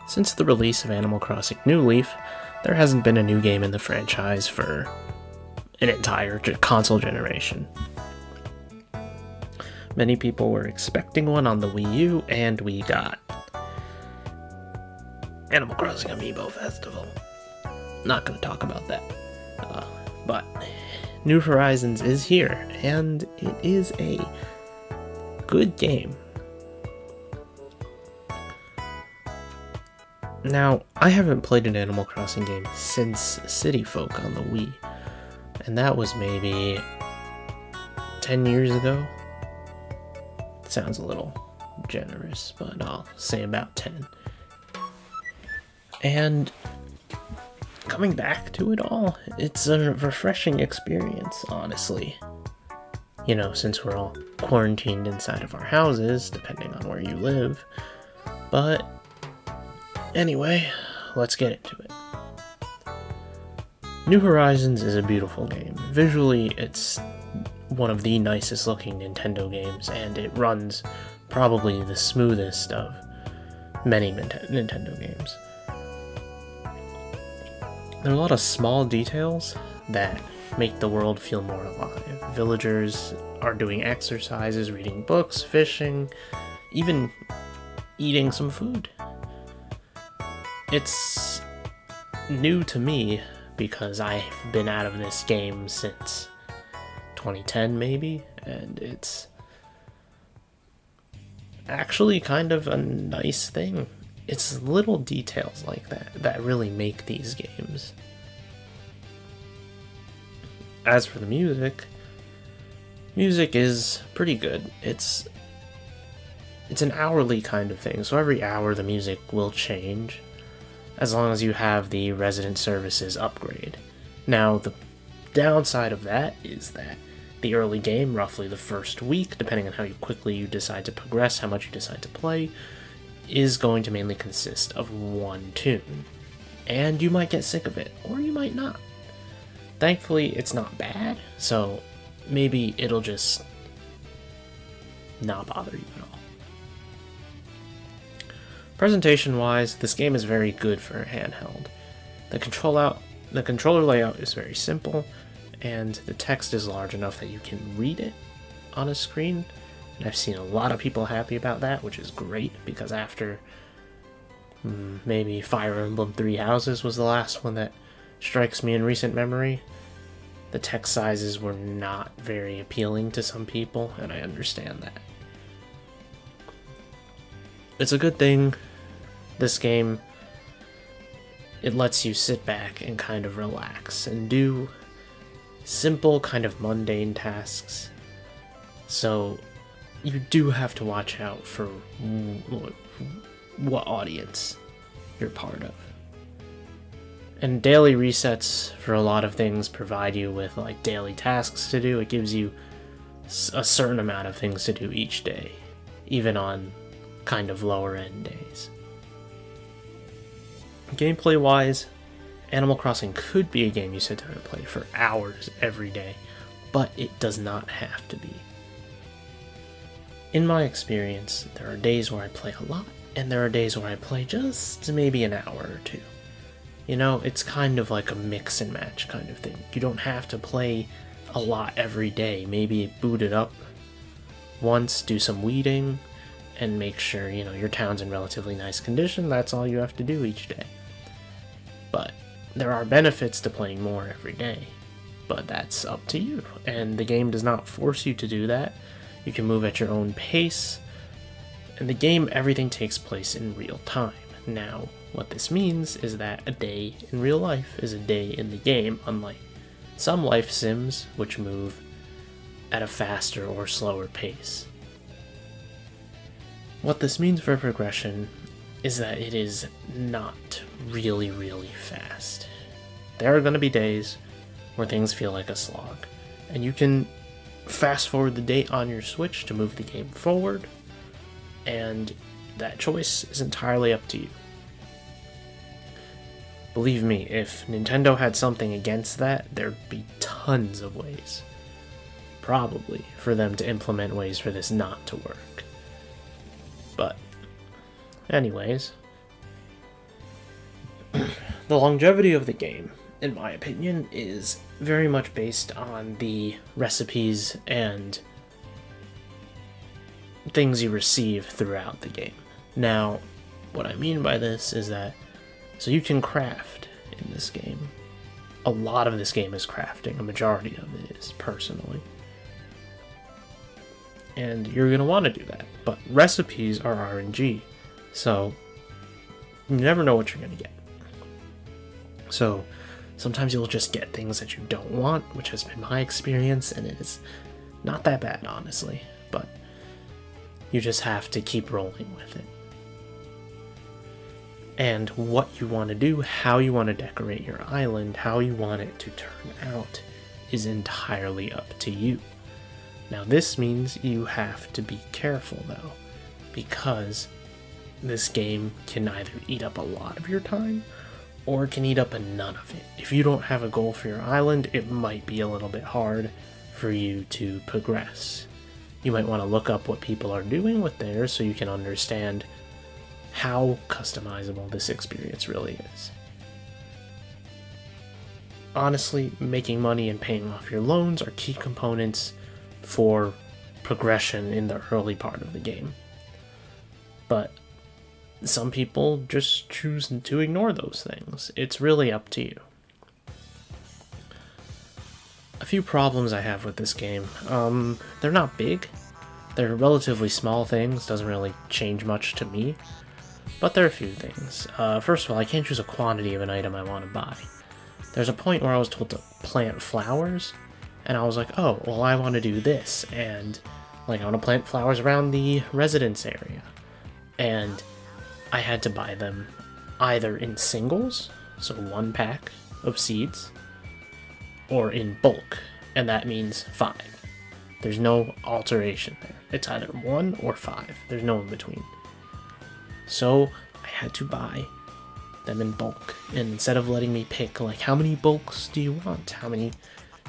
Since the release of Animal Crossing New Leaf, there hasn't been a new game in the franchise for an entire console generation. Many people were expecting one on the Wii U, and we got Animal Crossing Amiibo Festival. Not going to talk about that. But New Horizons is here, and it is a good game. Now, I haven't played an Animal Crossing game since City Folk on the Wii, and that was maybe 10 years ago. Sounds a little generous, but I'll say about 10. And coming back to it all, it's a refreshing experience, honestly. You know, since we're all quarantined inside of our houses, depending on where you live. But anyway, let's get into it. New Horizons is a beautiful game. Visually, it's one of the nicest looking Nintendo games, and it runs probably the smoothest of many Nintendo games. There are a lot of small details that make the world feel more alive. Villagers are doing exercises, reading books, fishing, even eating some food. It's new to me because I've been out of this game since 2010 maybe, and it's actually kind of a nice thing. It's little details like that that really make these games. As for the music is pretty good. It's an hourly kind of thing, so every hour the music will change, as long as you have the Resident Services upgrade. Now, the downside of that is that the early game, roughly the first week, depending on how quickly you decide to progress, how much you decide to play, is going to mainly consist of one tune. And you might get sick of it, or you might not. Thankfully, it's not bad, so maybe it'll just not bother you at all. Presentation-wise, this game is very good for a handheld. The controller layout is very simple, and the text is large enough that you can read it on a screen. And I've seen a lot of people happy about that, which is great, because after maybe Fire Emblem Three Houses was the last one that strikes me in recent memory, the text sizes were not very appealing to some people, and I understand that. It's a good thing. This game, it lets you sit back and kind of relax and do simple, kind of mundane tasks. So you do have to watch out for what audience you're part of. And daily resets for a lot of things provide you with like daily tasks to do. It gives you a certain amount of things to do each day, even on kind of lower end days. Gameplay wise, Animal Crossing could be a game you sit down and play for hours every day, but it does not have to be. In my experience, there are days where I play a lot, and there are days where I play just maybe an hour or two. You know, it's kind of like a mix and match kind of thing. You don't have to play a lot every day. Maybe boot it up once, do some weeding, and make sure, you know, your town's in relatively nice condition. That's all you have to do each day. But there are benefits to playing more every day. But that's up to you. And the game does not force you to do that. You can move at your own pace. In the game, everything takes place in real time. Now, what this means is that a day in real life is a day in the game, unlike some life sims, which move at a faster or slower pace. What this means for progression is that it is not really, really fast. There are going to be days where things feel like a slog, and you can fast forward the date on your Switch to move the game forward, and that choice is entirely up to you. Believe me, if Nintendo had something against that, there'd be tons of ways, probably, for them to implement ways for this not to work. But, anyways, The longevity of the game, in my opinion, is very much based on the recipes and things you receive throughout the game. Now, what I mean by this is that, so you can craft in this game. A lot of this game is crafting, a majority of it is, personally. And you're going to want to do that, but recipes are RNG, so you never know what you're going to get. So sometimes you'll just get things that you don't want, which has been my experience, and it is not that bad, honestly, but you just have to keep rolling with it. And what you want to do, how you want to decorate your island, how you want it to turn out, is entirely up to you. Now this means you have to be careful though, because this game can either eat up a lot of your time, or it can eat up none of it. If you don't have a goal for your island, it might be a little bit hard for you to progress. You might want to look up what people are doing with theirs so you can understand how customizable this experience really is. Honestly, making money and paying off your loans are key components for progression in the early part of the game. But some people just choose to ignore those things. It's really up to you. A few problems I have with this game. They're not big. They're relatively small things, doesn't really change much to me. But there are a few things. First of all, I can't choose a quantity of an item I want to buy. There's a point where I was told to plant flowers, and I was like, oh, well, I want to do this, and like I want to plant flowers around the residence area. And I had to buy them either in singles, so 1 pack of seeds, or in bulk, and that means 5. There's no alteration there. It's either 1 or 5. There's no in between. So I had to buy them in bulk, and instead of letting me pick, like, how many bulks do you want? How many,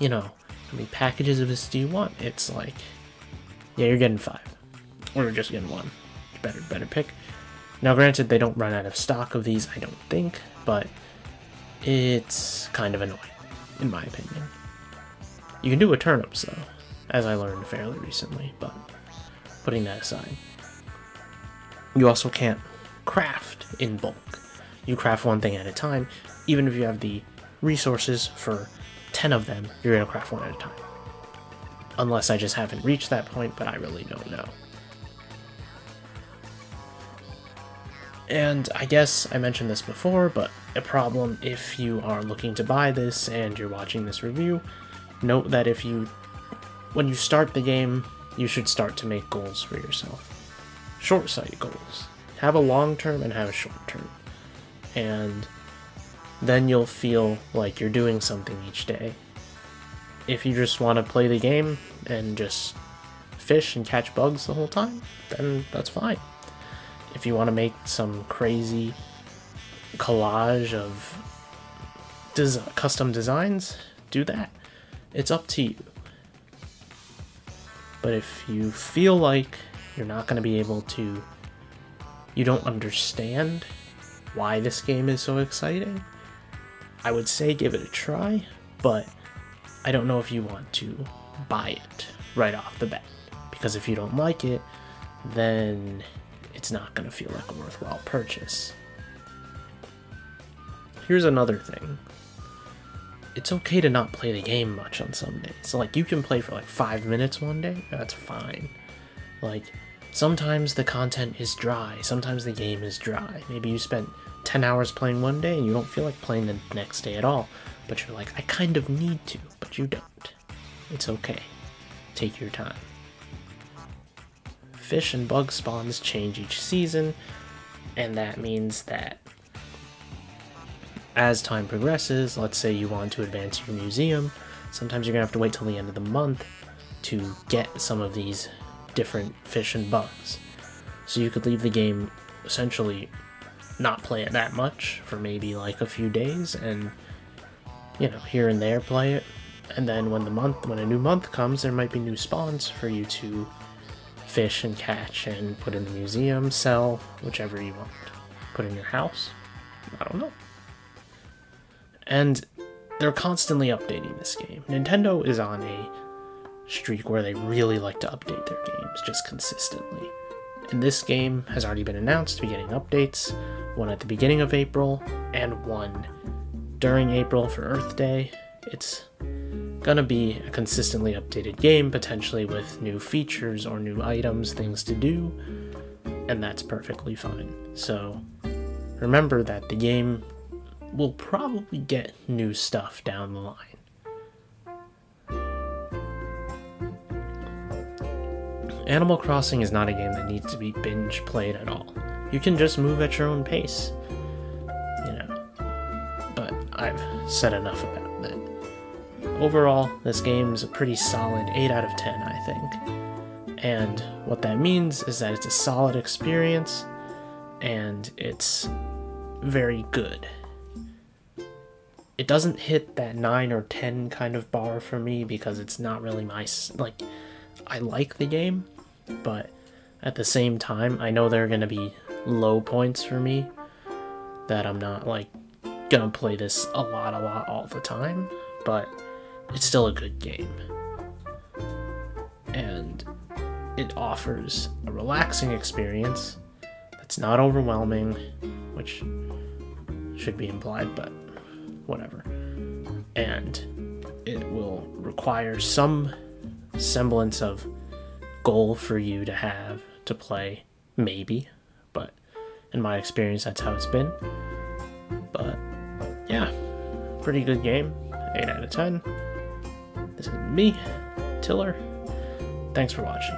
how many packages of this do you want? It's like, yeah, you're getting 5. Or you're just getting 1. Better pick. Now, granted, they don't run out of stock of these, I don't think, but it's kind of annoying, in my opinion. You can do with turnips, though, as I learned fairly recently, but putting that aside. You also can't craft in bulk. You craft one thing at a time. Even if you have the resources for 10 of them, you're going to craft one at a time. Unless I just haven't reached that point, but I really don't know. And I guess I mentioned this before, but a problem if you are looking to buy this and you're watching this review, note that when you start the game, you should start to make goals for yourself. Short-sighted goals. Have a long-term and have a short-term. And then you'll feel like you're doing something each day. If you just want to play the game and just fish and catch bugs the whole time, then that's fine. If you want to make some crazy collage of custom designs, do that. It's up to you. But if you feel like you're not going to be able to, you don't understand why this game is so exciting, I would say give it a try, but I don't know if you want to buy it right off the bat. Because if you don't like it, then it's not going to feel like a worthwhile purchase. Here's another thing. It's okay to not play the game much on some days. So, like, you can play for like 5 minutes one day, that's fine. Like, sometimes the content is dry, sometimes the game is dry. Maybe you spent 10 hours playing one day and you don't feel like playing the next day at all, but you're like, I kind of need to, but you don't. It's okay. Take your time. Fish and bug spawns change each season, and that means that as time progresses, let's say you want to advance your museum, sometimes you're going to have to wait till the end of the month to get some of these different fish and bugs. So you could leave the game essentially not play it that much for maybe like a few days and, here and there play it. And then when a new month comes, there might be new spawns for you to fish and catch and put in the museum, sell, whichever you want. Put in your house. I don't know. And they're constantly updating this game. Nintendo is on a streak where they really like to update their games just consistently. And this game has already been announced to be getting updates, one at the beginning of April and one during April for Earth Day. It's gonna be a consistently updated game, potentially with new features or new items, things to do, and that's perfectly fine. So remember that the game will probably get new stuff down the line. Animal Crossing is not a game that needs to be binge played at all. You can just move at your own pace, you know. But I've said enough about that. Overall, this game's a pretty solid 8 out of 10, I think. And what that means is that it's a solid experience, and it's very good. It doesn't hit that 9 or 10 kind of bar for me because it's not really my, like, I like the game, but at the same time, I know there are going to be low points for me that I'm not, like, gonna play this a lot all the time, but it's still a good game. And it offers a relaxing experience that's not overwhelming, which should be implied, but whatever. And it will require some semblance of goal for you to have to play, maybe, but in my experience that's how it's been. But yeah, pretty good game, 8 out of 10. This is me, Tiller. Thanks for watching.